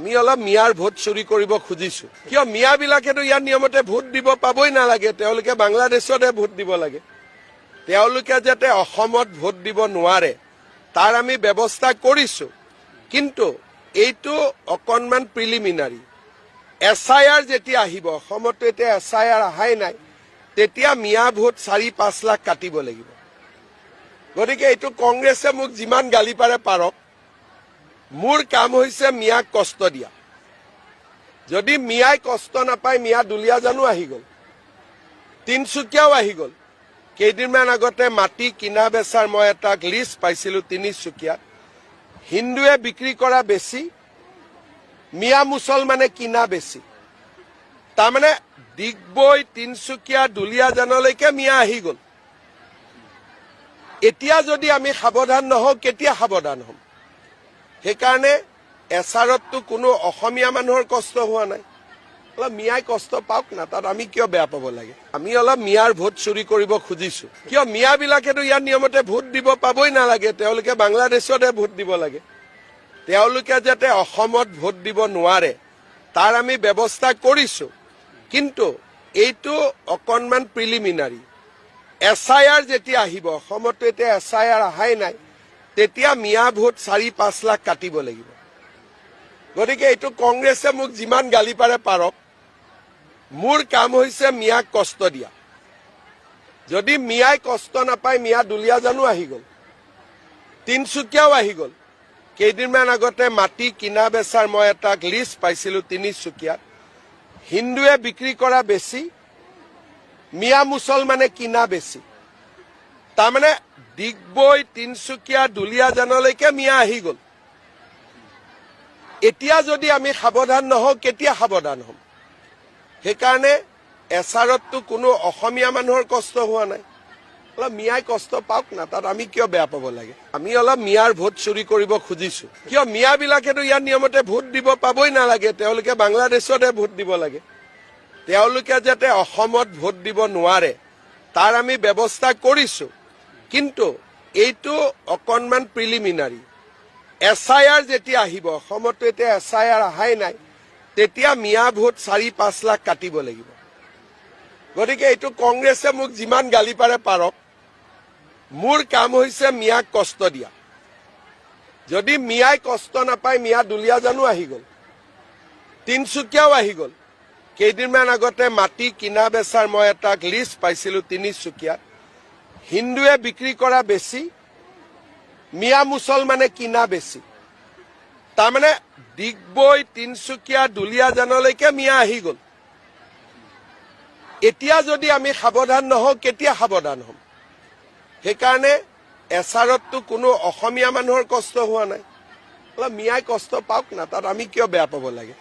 আমি অলপ মিয়াৰ ভোট চুৰি কৰিব খুজিছো কিয় মিয়াবিলাকেতো ইয়াৰ নিয়মতে ভোট দিব পাবই নালাগে তেওঁলোকে বাংলাদেশতে ভোট দিব লাগে তেওঁলোকে যাতে অসমত ভোট দিব নোৱাৰে তাৰ আমি ব্যৱস্থা কৰিছো কিন্তু এইটো অকনমান প্ৰিলিমিনাৰী এসআইআৰ যেতিয়া আহিব অসমত এতিয়া এসআইআৰ আহাই নাই তেতিয়া মিয়া ভোট 4-5 লাখ কাটিব লাগিব গতিকে এইটো কংগ্ৰেছে মোক যিমান গালি পাৰে পাৰক মোৰ কাম হৈছে মিয়াক কষ্ট দিয়া যদি মিয়াই কষ্ট নাপায় মিয়া দুলিয়া জানো আহি গল তিনসুকিয়াও আহি গল কেইদিনমান আগতে মাটি কিনা বেচাৰ মই এটা লিষ্ট পাইছিলো তিনসুকিয়াত হিন্দুৱে বিক্ৰী কৰা বেছি মিয়া মুছলমানে কিনা বেছি তাৰমানে দিগবৈ তিনসুকিয়া দুলিয়া জানলৈকে মিয়া আহি গল এতিয়া যদি আমি সাৱধান নহওঁ কেতিয়া সাৱধান হ'ম সেইকাৰণে এছআৰতটো কোনো অসমীয়া মানুহৰ কষ্ট হোৱা নাই অলপ মিয়াই কষ্ট পাওক না তাত আমি কিয় বেয়া পাব লাগে আমি অলপ মিয়াৰ ভোট চুৰি কৰিব খুজিছো কিয় মিয়াবিলাকেতো ইয়াৰ নিয়মতে ভোট দিব পাবই নালাগে তেওঁলোকে বাংলাদেশতে ভোট দিব লাগে তেওঁলোকে যাতে অসমত ভোট দিব নোৱাৰে তাৰ আমি ব্যৱস্থা কৰিছো কিন্তু এইটো অকনমান প্ৰিলিমিনাৰী এসআইআৰ যেতিয়া আহিব অসমত এতিয়া এসআইআৰ আহাই নাই তেতিয়া মিয়া ভোট 4-5 লাখ কাটিব লাগিব গতিকে এইটো কংগ্ৰেছে মোক যিমান গালি পাৰে পাৰক মোৰ কাম হৈছে মিয়াক কষ্ট দিয়া যদি মিয়াই কষ্ট নাপায় মিয়া দুলিয়া জানো আহি গল তিনসুকিয়াও আহি গল কেইদিনমান আগতে মাটি কিনা বেচাৰ মই এটা লিষ্ট পাইছিলো তিনসুকিয়াত হিন্দুৱে বিক্ৰী কৰা বেছি মিয়া মুছলমানে কিনা বেছি তাৰমানে দিগবৈ তিনসুকিয়া দুলিয়া জানলৈকে মিয়া আহি গল এতিয়া যদি আমি সাৱধান নহওঁ কেতিয়া সাৱধান হ'ম সেইকাৰণে এছআৰতটো কোনো অসমীয়া মানুহৰ কষ্ট হোৱা নাই অলপ মিয়াই কষ্ট পাওক না তাত আমি কিয় বেয়া পাব লাগে আমি অলপ মিয়াৰ ভোট চুৰি কৰিব খুজিছো কিয় মিয়াবিলাকেতো ইয়াৰ নিয়মতে ভোট দিব পাবই নালাগে তেওঁলোকে বাংলাদেশতে ভোট দিব লাগে তেওঁলোকে যাতে অসমত ভোট দিব নোৱাৰে তাৰ আমি ব্যৱস্থা কৰিছো কিন্তু এইটো অকনমান প্ৰিলিমিনাৰী এসআইআৰ যেতিয়া আহিব অসমত এতিয়া এসআইআৰ আহাই নাই তেতিয়া মিয়া ভোট 4-5 লাখ কাটিব লাগিব গতিকে এইটো কংগ্ৰেছে মোক যিমান গালি পাৰে পাৰক মোৰ কাম হৈছে মিয়াক কষ্ট দিয়া যদি মিয়াই কষ্ট নাপায় মিয়া দুলিয়া জানো আহি গল তিনসুকিয়াও আহি গল কেইদিনমান আগতে মাটি কিনা বেচাৰ মই এটা লিষ্ট পাইছিলো তিনসুকিয়াত হিন্দুৱে বিক্ৰী কৰা বেছি মিয়া মুছলমানে কিনা বেছি তাৰমানে দিগবৈ তিনসুকিয়া দুলিয়া জানলৈকে মিয়া আহি গল এতিয়া যদি আমি সাৱধান নহওঁ কেতিয়া সাৱধান হ'ম সেইকাৰণে এছআৰতটো কোনো অসমীয়া মানুহৰ কষ্ট হোৱা নাই অলপ মিয়াই কষ্ট পাওক না তাত আমি কিয় বেয়া পাব লাগে